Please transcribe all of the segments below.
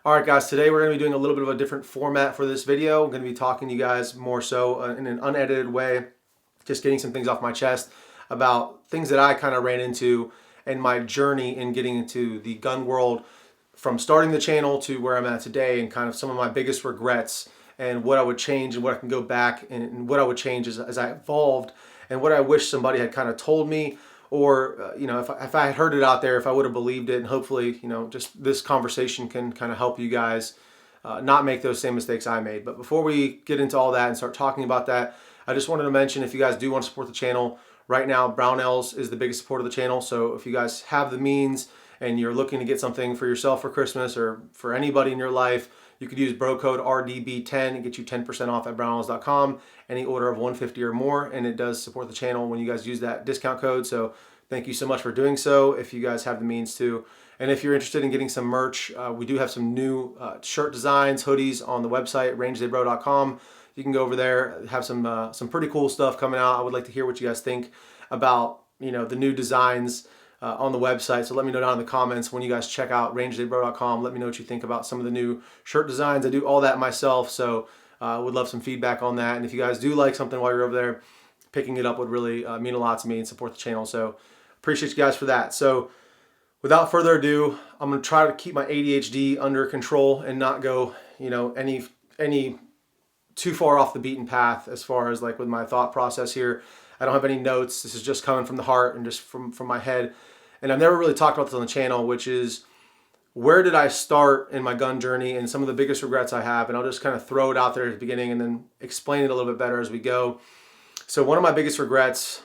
All right, guys, today we're going to be doing a little bit of a different format for this video. I'm going to be talking to you guys more so in an unedited way, just getting some things off my chest about things that I kind of ran into and my journey in getting into the gun world from starting the channel to where I'm at today, and kind of some of my biggest regrets and what I would change and what I can go back and what I would change as I evolved, and what I wish somebody had kind of told me, or if I had heard it out there, if I would have believed it. And hopefully, just this conversation can kind of help you guys not make those same mistakes I made. But before we get into all that and start talking about that, I just wanted to mention, if you guys do want to support the channel, right now Brownells is the biggest supporter of the channel. So if you guys have the means and you're looking to get something for yourself for Christmas or for anybody in your life, you could use bro code RDB10 and get you 10% off at brownells.com, any order of $150 or more, and it does support the channel when you guys use that discount code. So thank you so much for doing so, if you guys have the means to. And if you're interested in getting some merch, we do have some new shirt designs, hoodies on the website, rangedaybro.com. You can go over there, have some pretty cool stuff coming out. I would like to hear what you guys think about the new designs on the website. So let me know down in the comments when you guys check out rangedaybro.com. Let me know what you think about some of the new shirt designs. I do all that myself, so I would love some feedback on that. And if you guys do like something while you're over there, picking it up would really mean a lot to me and support the channel. So appreciate you guys for that. So without further ado, I'm going to try to keep my ADHD under control and not go any too far off the beaten path as far as like with my thought process here. I don't have any notes. This is just coming from the heart and just from my head. And I've never really talked about this on the channel, which is, where did I start in my gun journey and some of the biggest regrets I have. And I'll just kind of throw it out there at the beginning and then explain it a little bit better as we go. So one of my biggest regrets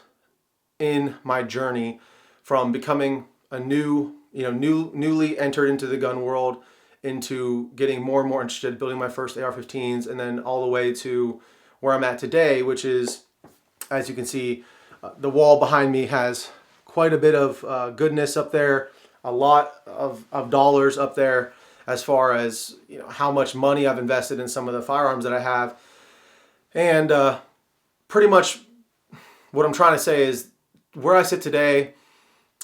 in my journey from becoming a newly entered into the gun world, into getting more and more interested, building my first AR-15s, and then all the way to where I'm at today, which is, as you can see, the wall behind me has quite a bit of goodness up there, a lot of dollars up there, as far as how much money I've invested in some of the firearms that I have. And pretty much what I'm trying to say is, where I sit today,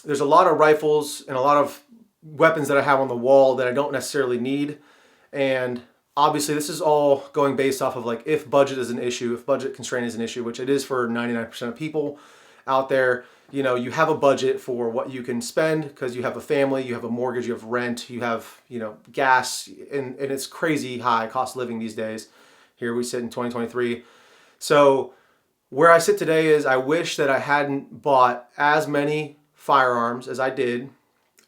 there's a lot of rifles and a lot of weapons that I have on the wall that I don't necessarily need. And obviously this is all going based off of, like, if budget is an issue, if budget constraint is an issue, which it is for 99% of people out there. You have a budget for what you can spend because you have a family, you have a mortgage, you have rent, you have gas, and it's crazy high cost of living these days. Here we sit in 2023. So where I sit today is, I wish that I hadn't bought as many firearms as I did,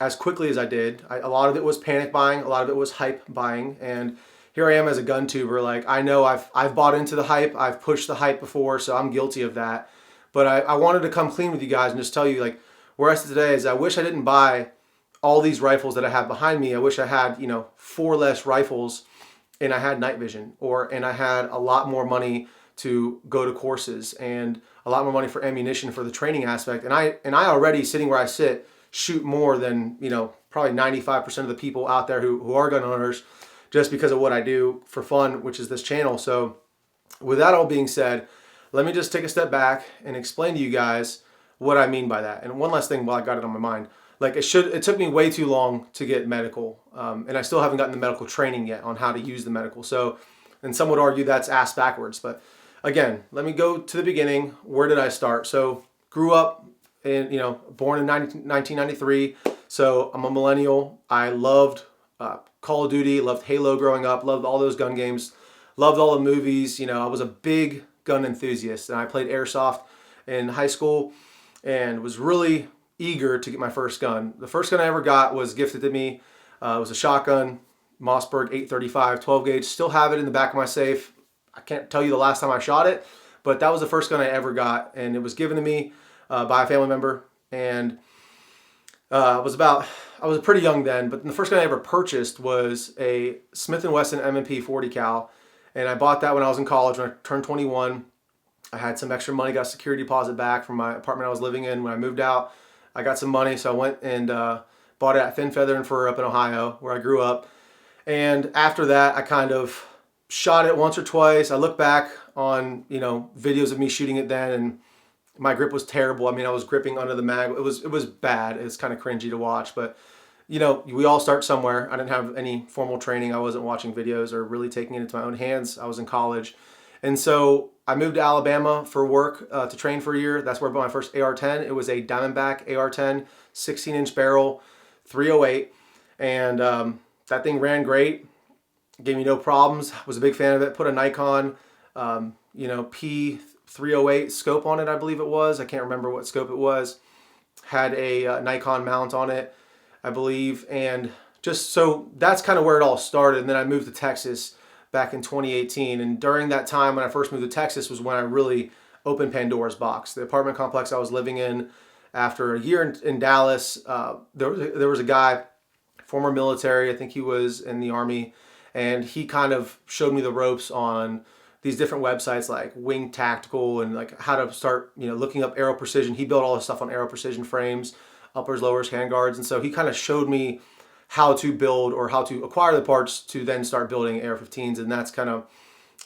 as quickly as I did. A lot of it was panic buying, a lot of it was hype buying, and here I am as a gun tuber. Like, I know I've bought into the hype, I've pushed the hype before, so I'm guilty of that. But I wanted to come clean with you guys and just tell you, like, where I sit today is, I wish I didn't buy all these rifles that I have behind me. I wish I had 4 less rifles, and I had night vision, and I had a lot more money to go to courses, and a lot more money for ammunition for the training aspect. And I already, sitting where I sit, shoot more than probably 95% of the people out there who are gun owners, just because of what I do for fun, which is this channel. So with that all being said, let me just take a step back and explain to you guys what I mean by that. And one last thing while I got it on my mind, like, it took me way too long to get medical, and I still haven't gotten the medical training yet on how to use the medical. So, and some would argue that's ass backwards, but again, let me go to the beginning. Where did I start? So grew up in, born in 1993. So I'm a millennial. I loved Call of Duty, loved Halo growing up, loved all those gun games, loved all the movies. I was a big gun enthusiast, and I played airsoft in high school and was really eager to get my first gun. The first gun I ever got was gifted to me. It was a shotgun, Mossberg 835 12 gauge. Still have it in the back of my safe. I can't tell you the last time I shot it, but that was the first gun I ever got, and it was given to me by a family member. And I was pretty young then, but the first gun I ever purchased was a Smith & Wesson M&P 40 cal, and I bought that when I was in college. When I turned 21, I had some extra money, got a security deposit back from my apartment I was living in. When I moved out, I got some money, so I went and bought it at Thin Feather and Fur up in Ohio, where I grew up. And after that, I kind of shot it once or twice. I look back on videos of me shooting it then, and my grip was terrible. I mean, I was gripping under the mag. It was bad. It's kind of cringy to watch, but we all start somewhere. I didn't have any formal training. I wasn't watching videos or really taking it into my own hands. I was in college. And so I moved to Alabama for work to train for a year. That's where I bought my first AR-10. It was a Diamondback AR-10, 16-inch barrel, 308. And that thing ran great. Gave me no problems. Was a big fan of it. Put a Nikon, P308 scope on it, I believe it was. I can't remember what scope it was. Had a Nikon mount on it, I believe. And just so that's kind of where it all started. And then I moved to Texas back in 2018. And during that time, when I first moved to Texas, was when I really opened Pandora's box. The apartment complex I was living in, after a year in Dallas, there was a guy, former military, I think he was in the Army, and he kind of showed me the ropes on these different websites like Wing Tactical and like how to start, looking up Aero Precision. He built all his stuff on Aero Precision frames, uppers, lowers, handguards. And so he kind of showed me how to build or how to acquire the parts to then start building AR-15s. And that's kind of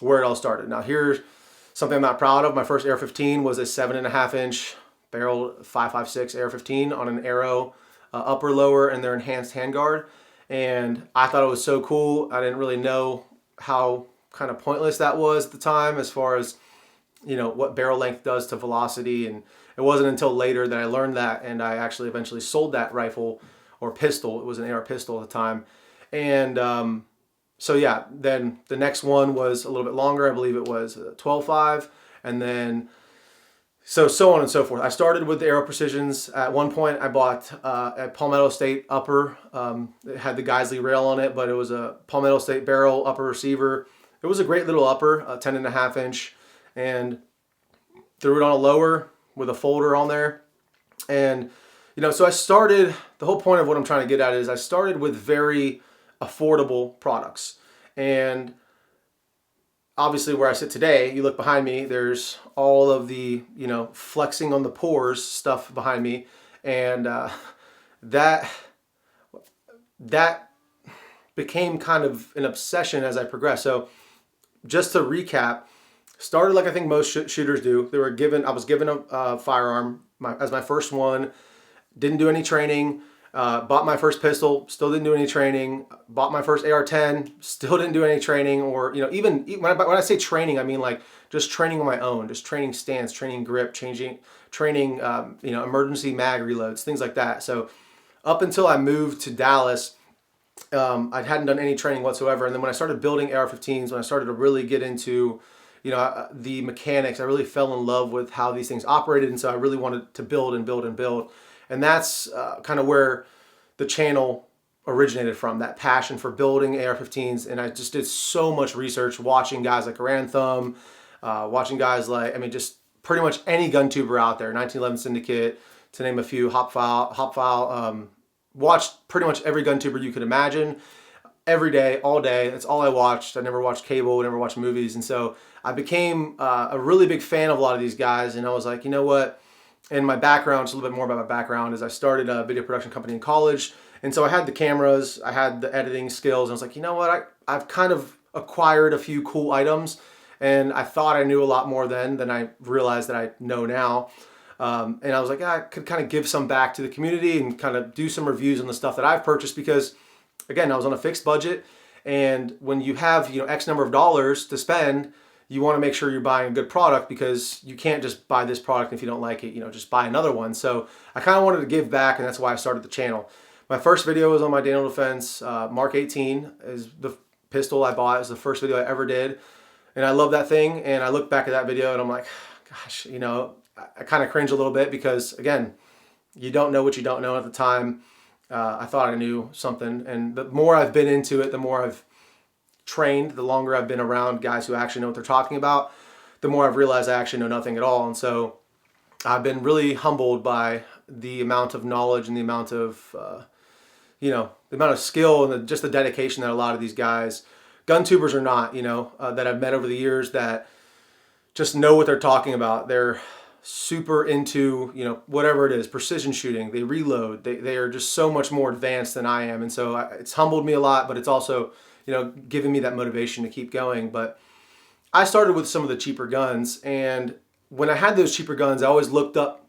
where it all started. Now here's something I'm not proud of. My first AR-15 was a 7.5-inch barrel 5.56 AR-15 on an Aero upper, lower, and their enhanced handguard. And I thought it was so cool. I didn't really know how kind of pointless that was at the time as far as, what barrel length does to velocity. And it wasn't until later that I learned that, and I actually eventually sold that rifle or pistol. It was an AR pistol at the time. And so yeah, then the next one was a little bit longer. I believe it was 12.5, and then so on and so forth. I started with the Aero Precisions. At one point, I bought a Palmetto State upper. It had the Geisley rail on it, but it was a Palmetto State barrel upper receiver. It was a great little upper, a 10.5-inch, and threw it on a lower with a folder on there. And, so I started, the whole point of what I'm trying to get at is I started with very affordable products. And obviously where I sit today, you look behind me, there's all of the, flexing on the pores stuff behind me. And that became kind of an obsession as I progressed. So just to recap, started like I think most shooters do. I was given a firearm as my first one, didn't do any training. Bought my first pistol, still didn't do any training. Bought my first AR-10, still didn't do any training. Or even when I say training, I mean like just training on my own, just training stance, training grip, training emergency mag reloads, things like that. So up until I moved to Dallas, I hadn't done any training whatsoever. And then when I started building AR-15s, when I started to really get into the mechanics, I really fell in love with how these things operated, and so I really wanted to build and build and build. And that's kind of where the channel originated from, that passion for building AR-15s. And I just did so much research, watching guys like Garand Thumb, watching guys like, just pretty much any gun tuber out there, 1911 Syndicate, to name a few, Hopfile, watched pretty much every gun tuber you could imagine, every day, all day. That's all I watched. I never watched cable, never watched movies. And so I became a really big fan of a lot of these guys. And I was like, you know what? And my background, just a little bit more about my background, is I started a video production company in college. And so I had the cameras, I had the editing skills, and I was like, you know what? I've kind of acquired a few cool items, and I thought I knew a lot more then than I realized that I know now. And I was like, I could kind of give some back to the community and kind of do some reviews on the stuff that I've purchased, because again, I was on a fixed budget. And when you have, X number of dollars to spend, you want to make sure you're buying a good product, because you can't just buy this product, and if you don't like it, just buy another one. So I kind of wanted to give back, and that's why I started the channel. My first video was on my Daniel Defense Mark 18 is the pistol I bought. It was the first video I ever did, and I love that thing. And I look back at that video and I'm like, gosh, I kind of cringe a little bit, because again, you don't know what you don't know at the time. I thought I knew something, and the more I've been into it, the more I've trained, the longer I've been around guys who actually know what they're talking about, the more I've realized I actually know nothing at all. And so I've been really humbled by the amount of knowledge and the amount of, the amount of skill and just the dedication that a lot of these guys, gun tubers or not, that I've met over the years, that just know what they're talking about. They're super into, whatever it is, precision shooting, they reload, they are just so much more advanced than I am. And so it's humbled me a lot, but it's also, giving me that motivation to keep going. But I started with some of the cheaper guns, and when I had those cheaper guns, I always looked up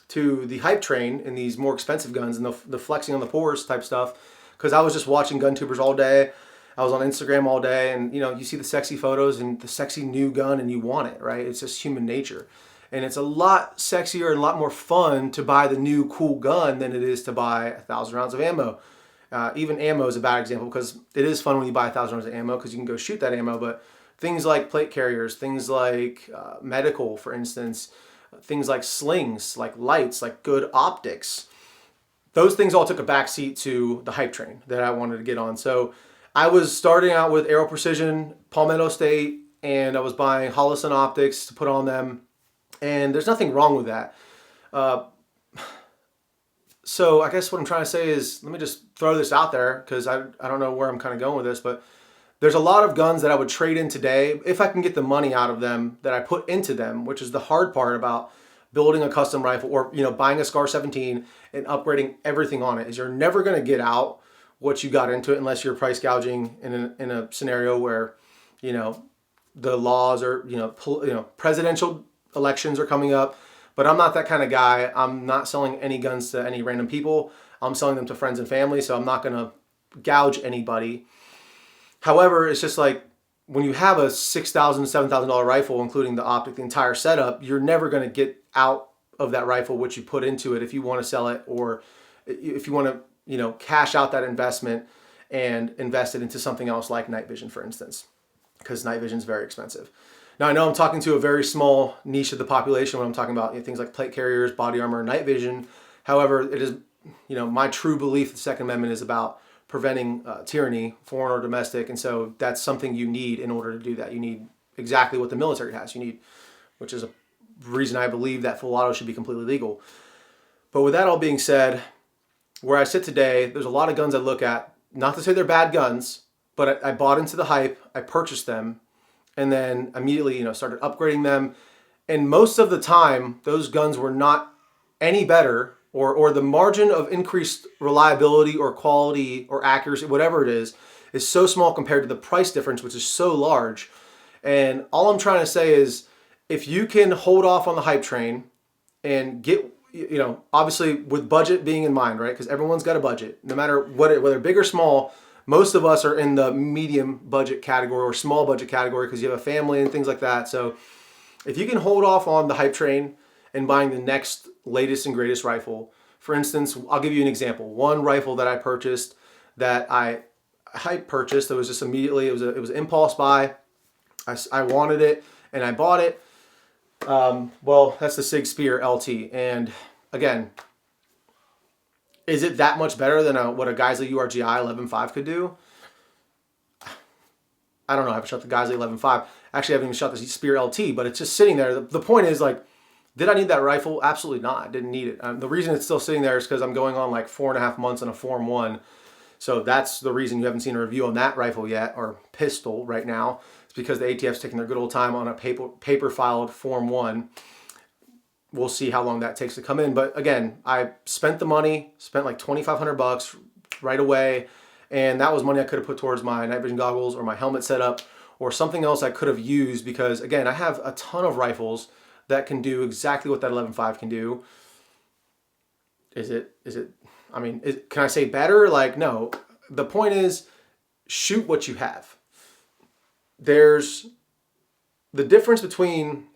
to the hype train and these more expensive guns and the flexing on the pores type stuff, because I was just watching gun tubers all day. I was on Instagram all day, and you see the sexy photos and the sexy new gun and you want it, right? It's just human nature. And it's a lot sexier and a lot more fun to buy the new cool gun than it is to buy 1,000 rounds of ammo. Even ammo is a bad example, because it is fun when you buy 1,000 rounds of ammo because you can go shoot that ammo, but things like plate carriers, things like medical, for instance, things like slings, like lights, like good optics, those things all took a backseat to the hype train that I wanted to get on. So I was starting out with Aero Precision, Palmetto State, and I was buying Holosun optics to put on them. And there's nothing wrong with that. So I guess what I'm trying to say is, let me just throw this out there, because I don't know where I'm kind of going with this, but there's a lot of guns that I would trade in today if I can get the money out of them that I put into them, which is the hard part about building a custom rifle, or buying a SCAR 17 and upgrading everything on it, is you're never going to get out what you got into it unless you're price gouging in a scenario where the laws are presidential elections are coming up. But I'm not that kind of guy. I'm not selling any guns to any random people. I'm selling them to friends and family, so I'm not going to gouge anybody. However, it's just like when you have a $6,000, $7,000 rifle, including the optic, the entire setup, you're never going to get out of that rifle what you put into it if you want to sell it, or if you want to, cash out that investment and invest it into something else like night vision, for instance, because night vision is very expensive. Now, I know I'm talking to a very small niche of the population when I'm talking about things like plate carriers, body armor, and night vision. However, it is, my true belief the Second Amendment is about preventing tyranny, foreign or domestic, and so that's something you need in order to do that. You need exactly what the military has. You need, which is a reason I believe that full auto should be completely legal. But with that all being said, where I sit today, there's a lot of guns I look at, not to say they're bad guns, but I bought into the hype, I purchased them, and then immediately, started upgrading them. And most of the time, those guns were not any better, or the margin of increased reliability or quality or accuracy, whatever it is so small compared to the price difference, which is so large. And all I'm trying to say is, if you can hold off on the hype train and get, obviously with budget being in mind, right? Because everyone's got a budget, no matter whether big or small. Most of us are in the medium budget category or small budget category because you have a family and things like that. So if you can hold off on the hype train and buying the next latest and greatest rifle, for instance, I'll give you an example. One rifle that I purchased, that I purchased, it was just immediately, it was an impulse buy. I wanted it and I bought it. Well, that's the Sig Spear LT. And again, is it that much better than what a Geissele URGI 11.5 could do? I don't know. I haven't shot the Geissele 11.5. Actually, I haven't even shot the Spear LT, but it's just sitting there. The point is, like, did I need that rifle? Absolutely not. I didn't need it. The reason it's still sitting there is because I'm going on like 4.5 months on a Form 1. So that's the reason you haven't seen a review on that rifle yet, or pistol right now. It's because the ATF's taking their good old time on a paper filed Form 1. We'll see how long that takes to come in. But again, I spent the money, spent like $2,500 right away. And that was money I could have put towards my night vision goggles or my helmet setup or something else I could have used, because again, I have a ton of rifles that can do exactly what that 11.5 can do. Can I say better? Like, no. The point is, shoot what you have. There's the difference between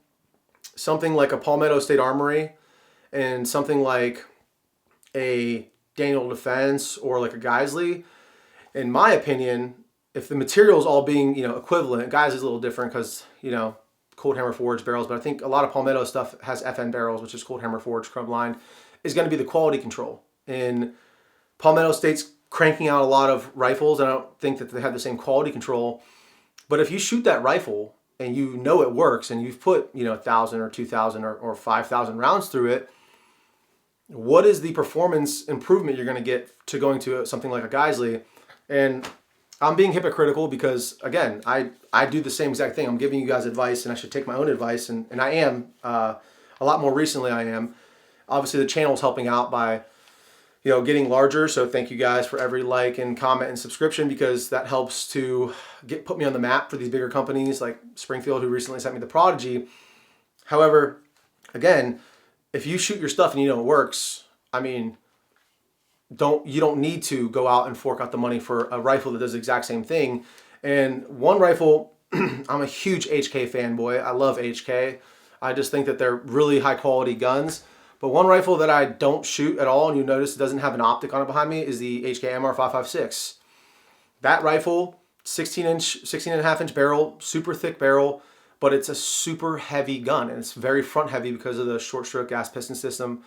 something like a Palmetto State Armory and something like a Daniel Defense or like a Geissele. In my opinion, if the materials all being, equivalent, Geissele is a little different because, cold hammer forged barrels, but I think a lot of Palmetto stuff has FN barrels, which is cold hammer forged, chrome lined, is going to be the quality control. And Palmetto State's cranking out a lot of rifles, and I don't think that they have the same quality control. But if you shoot that rifle and you know it works, and you've put 1,000 or 2,000 or 5,000 rounds through it, what is the performance improvement you're going to get to going to something like a Geissele? And I'm being hypocritical because, again, I do the same exact thing. I'm giving you guys advice, and I should take my own advice, and I am. A lot more recently I am. Obviously, the channel's helping out by getting larger. So thank you guys for every like and comment and subscription, because that helps to put me on the map for these bigger companies like Springfield, who recently sent me the Prodigy. However, again, if you shoot your stuff and you know it works, I mean, you don't need to go out and fork out the money for a rifle that does the exact same thing. And one rifle, I'm a huge HK fanboy. I love HK. I just think that they're really high quality guns. But one rifle that I don't shoot at all, and you notice it doesn't have an optic on it behind me, is the HK MR556. That rifle, 16 and a half inch barrel, super thick barrel, but it's a super heavy gun, and it's very front heavy because of the short stroke gas piston system.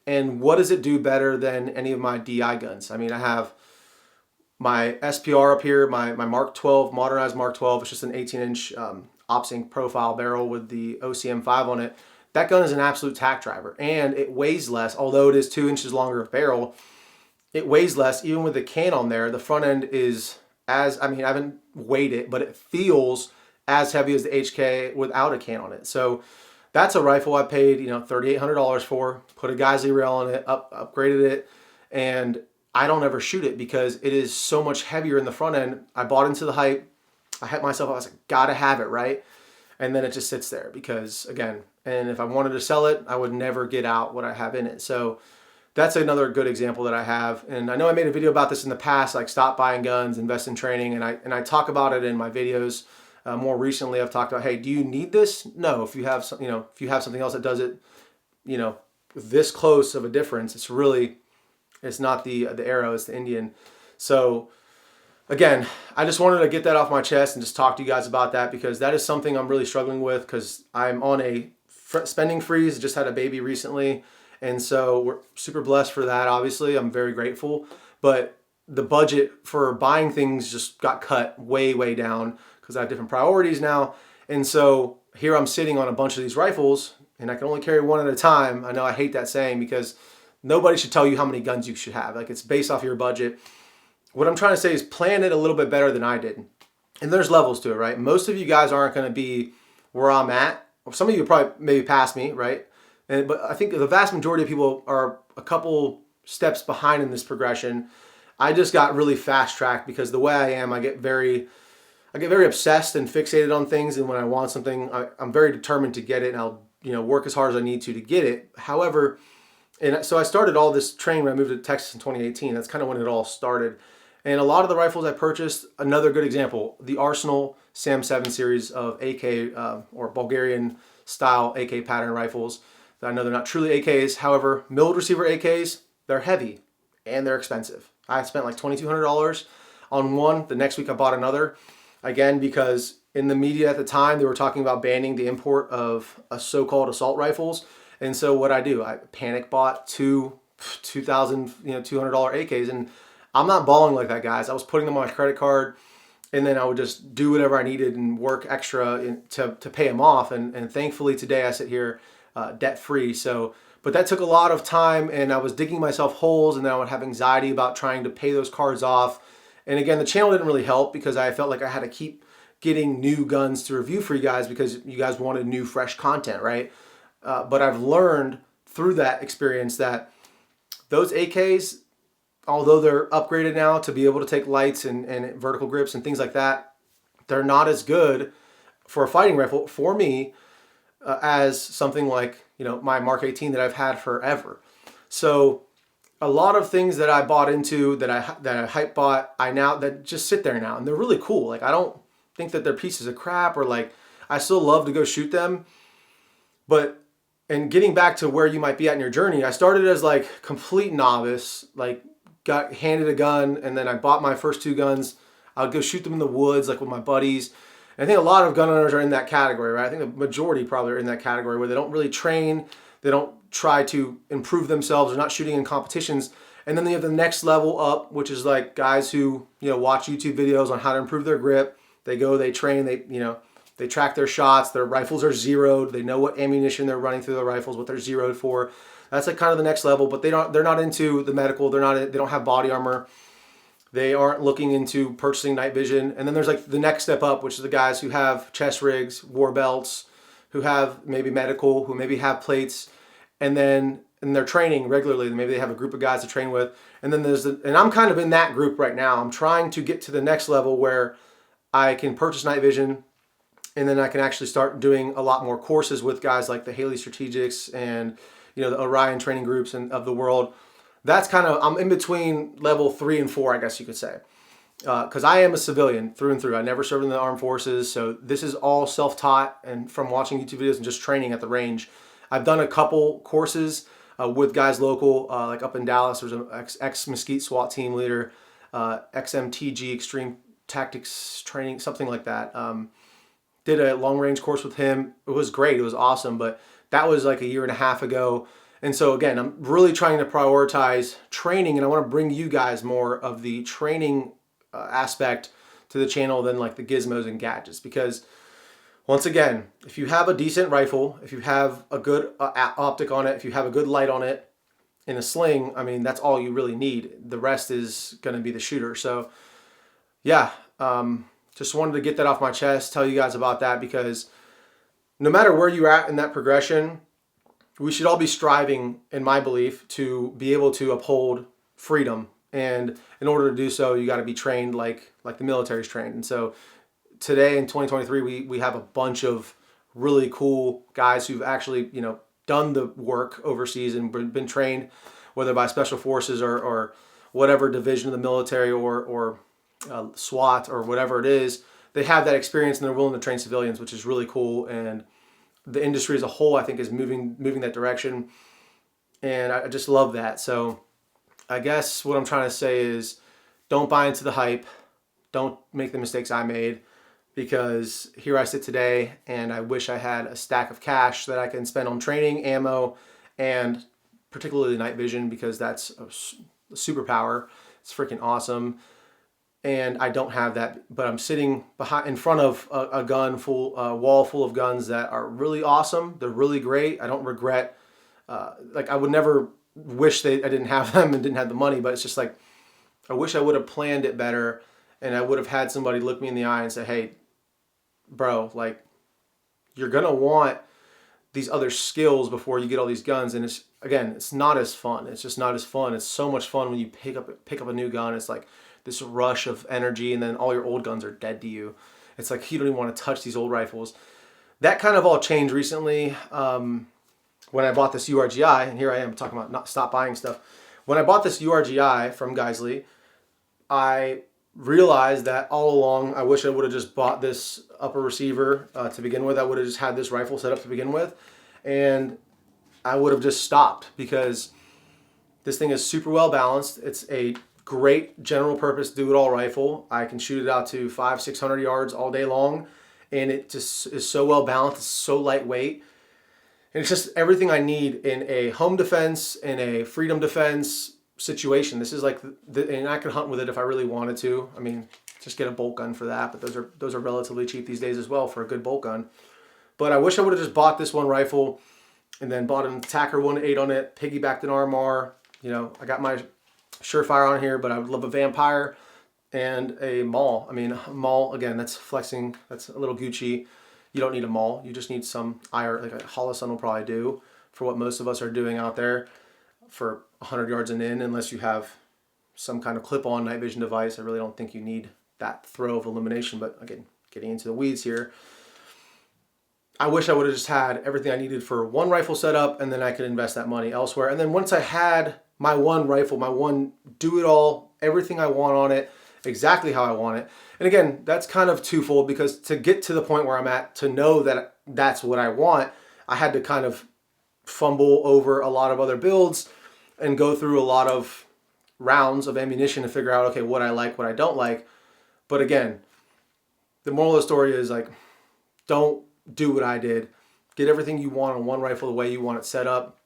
And what does it do better than any of my DI guns? I mean, I have my SPR up here, my Mark 12, modernized Mark 12. It's just an 18-inch OpSync profile barrel with the OCM5 on it. That gun is an absolute tack driver, and it weighs less. Although it is 2 inches longer of barrel, it weighs less. Even with the can on there, the front end is I haven't weighed it, but it feels as heavy as the HK without a can on it. So that's a rifle I paid, $3,800 for, put a Geissele rail on it, upgraded it, and I don't ever shoot it because it is so much heavier in the front end. I bought into the hype. I hyped myself. I was like, gotta have it, right? And then it just sits there because, again, and if I wanted to sell it, I would never get out what I have in it. So that's another good example that I have. And I know I made a video about this in the past, like stop buying guns, invest in training. And I talk about it in my videos. More recently, I've talked about, hey, do you need this? No, if you have some, if you have something else that does it, this close of a difference, it's not the Arrow, it's the Indian. So again, I just wanted to get that off my chest and just talk to you guys about that, because that is something I'm really struggling with, because I'm on a spending freeze, just had a baby recently. And so we're super blessed for that. Obviously, I'm very grateful, but the budget for buying things just got cut way, way down because I have different priorities now. And so here I'm sitting on a bunch of these rifles, and I can only carry one at a time. I know I hate that saying because nobody should tell you how many guns you should have. Like, it's based off your budget. What I'm trying to say is plan it a little bit better than I did. And there's levels to it, right? Most of you guys aren't going to be where I'm at. Some of you probably maybe past me, right? But I think the vast majority of people are a couple steps behind in this progression. I just got really fast tracked because the way I am, I get very obsessed and fixated on things. And when I want something, I'm very determined to get it, and I'll work as hard as I need to get it. However, and so I started all this training when I moved to Texas in 2018. That's kind of when it all started. And a lot of the rifles I purchased, another good example, the Arsenal SAM 7 series of AK or Bulgarian style AK pattern rifles. I know they're not truly AKs. However, milled receiver AKs, they're heavy and they're expensive. I spent like $2,200 on one. The next week I bought another. Again, because in the media at the time, they were talking about banning the import of so-called assault rifles. And so what I do, I panic bought two $2,200 AKs, and I'm not balling like that, guys. I was putting them on my credit card, and then I would just do whatever I needed and work extra to pay them off. And thankfully today I sit here debt-free. But that took a lot of time, and I was digging myself holes, and then I would have anxiety about trying to pay those cards off. And again, the channel didn't really help because I felt like I had to keep getting new guns to review for you guys because you guys wanted new, fresh content, right? But I've learned through that experience that those AKs, although they're upgraded now to be able to take lights and vertical grips and things like that, they're not as good for a fighting rifle for me as something like my Mark 18 that I've had forever. So a lot of things that I bought into that I hype bought, that just sit there now, and they're really cool. Like, I don't think that they're pieces of crap, or like, I still love to go shoot them. And getting back to where you might be at in your journey, I started as like complete novice, like got handed a gun, and then I bought my first two guns. I would go shoot them in the woods, like with my buddies. And I think a lot of gun owners are in that category, right? I think the majority probably are in that category where they don't really train, they don't try to improve themselves, they're not shooting in competitions. And then they have the next level up, which is like guys who watch YouTube videos on how to improve their grip. They go, they train, they track their shots, their rifles are zeroed, they know what ammunition they're running through the rifles, what they're zeroed for. That's like kind of the next level, but they're not into the medical, they don't have body armor. They aren't looking into purchasing night vision. And then there's like the next step up, which is the guys who have chest rigs, war belts, who have maybe medical, who maybe have plates, and they're training regularly. Maybe they have a group of guys to train with. And then and I'm kind of in that group right now. I'm trying to get to the next level where I can purchase night vision, and then I can actually start doing a lot more courses with guys like the Haley Strategics and the Orion training groups and of the world. That's kind of, I'm in between level 3 and 4, I guess you could say. Because I am a civilian through and through. I never served in the armed forces, so this is all self-taught and from watching YouTube videos and just training at the range. I've done a couple courses with guys local, like up in Dallas. There's an ex-Mesquite SWAT team leader, XMTG, Extreme Tactics Training, something like that. Did a long-range course with him. It was great. It was awesome, but that was like a year and a half ago. And so again, I'm really trying to prioritize training, and I want to bring you guys more of the training aspect to the channel than like the gizmos and gadgets. Because once again, if you have a decent rifle, if you have a good optic on it, if you have a good light on it, in a sling, I mean, that's all you really need. The rest is going to be the shooter. So yeah, just wanted to get that off my chest, tell you guys about that, because no matter where you're at in that progression, we should all be striving, in my belief, to be able to uphold freedom. And in order to do so, you got to be trained like the military's trained. And so today in 2023, we have a bunch of really cool guys who've actually, done the work overseas and been trained, whether by special forces or whatever division of the military or SWAT or whatever it is. They have that experience and they're willing to train civilians, which is really cool. And the industry as a whole, I think, is moving that direction. And I just love that. So I guess what I'm trying to say is don't buy into the hype. Don't make the mistakes I made, because here I sit today and I wish I had a stack of cash that I can spend on training, ammo, and particularly night vision, because that's a superpower. It's freaking awesome. And I don't have that, but I'm sitting in front of a wall full of guns that are really awesome. They're really great. I don't regret, I would never wish I didn't have them and didn't have the money, but it's just like, I wish I would have planned it better, and I would have had somebody look me in the eye and say, hey, bro, like, you're going to want these other skills before you get all these guns. And it's not as fun. It's just not as fun. It's so much fun when you pick up a new gun. It's like this rush of energy, and then all your old guns are dead to you. It's like you don't even want to touch these old rifles. That kind of all changed recently when I bought this URGI, and here I am talking about not stop buying stuff. When I bought this URGI from Geissele, I realized that all along, I wish I would have just bought this upper receiver to begin with. I would have just had this rifle set up to begin with, and I would have just stopped, because this thing is super well balanced. It's a great general purpose do-it-all rifle. I can shoot it out to 500-600 yards all day long, and it just is so well balanced. It's so lightweight, and it's just everything I need in a home defense, in a freedom defense situation. This is like and I could hunt with it if I really wanted to. I mean, just get a bolt gun for that, but those are relatively cheap these days as well for a good bolt gun. But I wish I would have just bought this one rifle and then bought an Attacker 1.8 on it, piggybacked an RMR. I got my Surefire on here, but I would love a Vampire and a Maul. I mean, Maul, again, that's flexing. That's a little Gucci. You don't need a Maul. You just need some IR, like a Holosun will probably do for what most of us are doing out there for 100 yards and in, unless you have some kind of clip-on night vision device. I really don't think you need that throw of illumination, but again, getting into the weeds here. I wish I would have just had everything I needed for one rifle setup, and then I could invest that money elsewhere. And then once I had my one rifle, my one do-it-all, everything I want on it, exactly how I want it. And again, that's kind of twofold, because to get to the point where I'm at, to know that that's what I want, I had to kind of fumble over a lot of other builds and go through a lot of rounds of ammunition to figure out, okay, what I like, what I don't like. But again, the moral of the story is, like, don't do what I did. Get everything you want on one rifle the way you want it set up.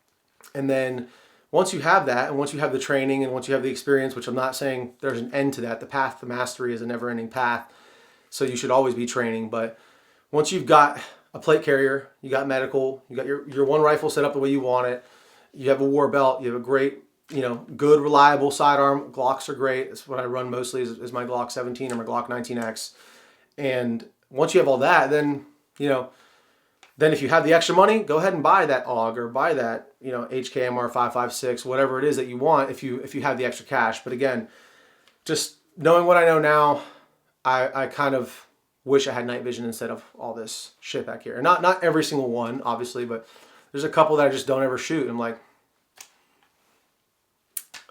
And then once you have that, and once you have the training, and once you have the experience, which I'm not saying there's an end to that. The path to mastery is a never-ending path. So you should always be training. But once you've got a plate carrier, you got medical, you got your one rifle set up the way you want it, you have a war belt, you have a great, good, reliable sidearm. Glocks are great. That's what I run mostly is my Glock 17 or my Glock 19X. And once you have all that, then, then if you have the extra money, go ahead and buy that AUG or buy that, HKMR 5.56, whatever it is that you want, if you have the extra cash. But again, just knowing what I know now, I kind of wish I had night vision instead of all this shit back here. And not every single one, obviously, but There's a couple that I just don't ever shoot. I'm like,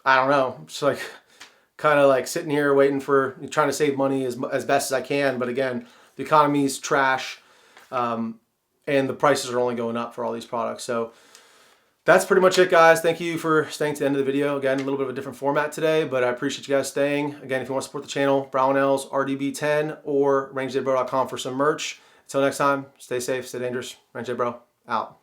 I don't know. It's like kind of like sitting here waiting for, trying to save money as best as I can. But again, the economy's trash, and the prices are only going up for all these products. So that's pretty much it, guys. Thank you for staying to the end of the video. Again, a little bit of a different format today, but I appreciate you guys staying. Again, if you want to support the channel, Brownells RDB10 or RangeDayBro.com for some merch. Until next time, stay safe, stay dangerous. RangeDayBro, out.